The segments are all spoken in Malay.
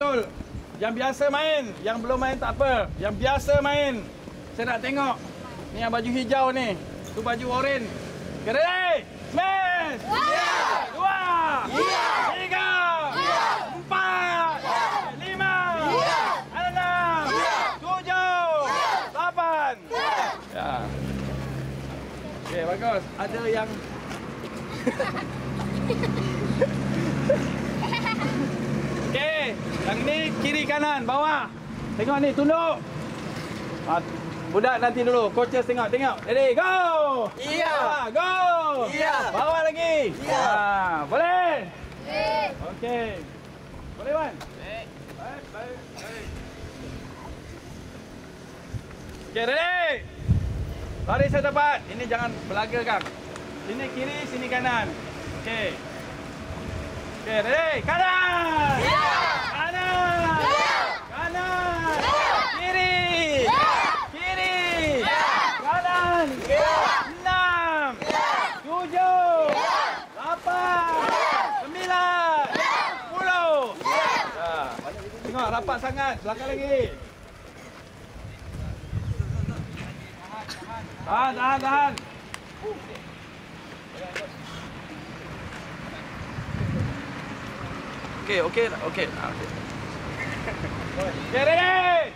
betul. Yang biasa main, yang belum main tak apa. Yang biasa main. Saya nak tengok. Ni yang baju hijau ni. Tu baju oranye. Okay, ready? Smash! Yeah! 2! Yeah! 3! Yeah! 4! Yeah! 5! Yeah! 6! Yeah! 7! Yeah! 8! Ya. Okey, bagus. Ada yang Okey, yang ni kiri kanan, bawah. Tengok ni, tunduk. Budak nanti dulu, coaches tengok. Ready, go! Iya. Go! Iya. Bawah lagi. Iya. Boleh? Boleh. Okey. Boleh, Wan? Baik. Baik. Okey, ready? Lari saya tepat. Ini jangan belaga, Kang. Sini kiri, sini kanan. Okey. Okey, ready? Kanan! Iya. Kanan! Iya. Kanan! Iya. Kiri! Iya. Kiri! Iya. Kanan! Iya. 6! Iya. 7! Iya. 8! 9! 10! Iya. Tengok, rapat sangat. Belakang lagi. Tahan. Okey. Okey, ready?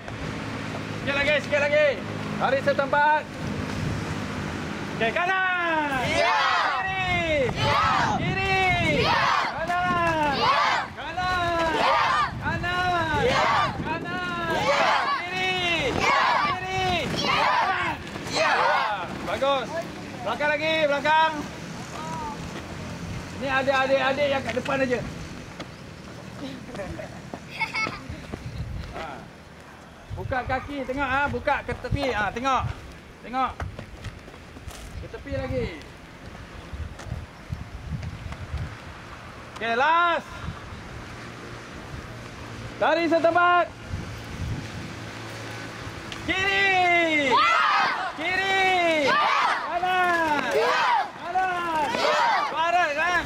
Sikit lagi. Lari setempat. Okey, kanan. Iya. Kiri. Iya. Kiri. Iya. Kanan. Iya. Kanan. Iya. Kanan. Iya. Kanan. Iya. Kiri. Iya. Kiri. Iya. Kanan. Iya. Bagus. Belakang lagi, belakang. Ini ada adik-adik yang kat depan aja. Buka kaki, tengok buka ke tepi. Tengok. Ke tepi lagi. Okey, last. Lari setempat. Kiri. Kiri. Kanan. Kanan. Barat kan?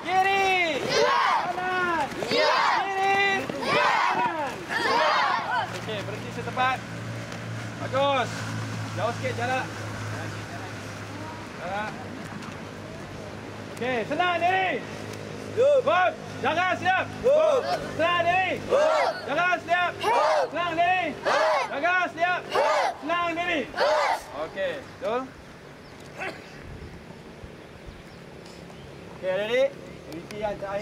Kiri. Kanan. Kiri. Kanan. Okey, berhenti setempat. Bagus. Jauh sikit jarak. Okey, senang diri. Good. Jangan siap. Good. Senang diri. Good. Jangan siap. Good. Senang diri. Good. Jangan siap. Good. Senang diri. Good. Okey, betul. Okey, ready? Riti yang terakhir.